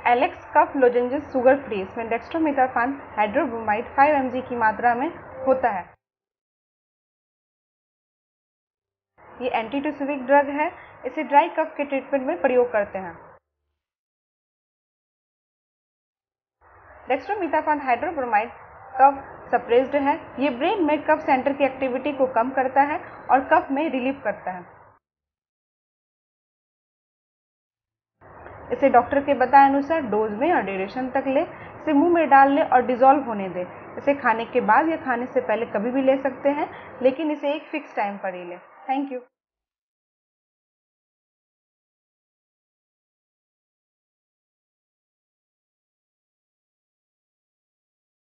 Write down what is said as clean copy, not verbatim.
Alex कफ lozenges sugar free, इसमें डेक्स्ट्रोमिथाफान hydrobromide 5 mg की मात्रा में होता है। ये एंटीटूसिविक ड्रग है, इसे ड्राई कफ के ट्रीटमेंट में प्रयोग करते हैं। डेक्स्ट्रोमिथाफान हाइड्रोब्रोमाइड कफ सप्रेस्ड है, ये ब्रेन में कफ सेंटर की एक्टिविटी को कम करता है और कफ में रिलीफ करता है। इसे डॉक्टर के बताए अनुसार डोज में और ड्यूरेशन तक ले, इसे मुंह में डाल ले और डिजोल्व होने दे। इसे खाने के बाद या खाने से पहले कभी भी ले सकते हैं, लेकिन इसे एक फिक्स टाइम पर ही लें। Thank you.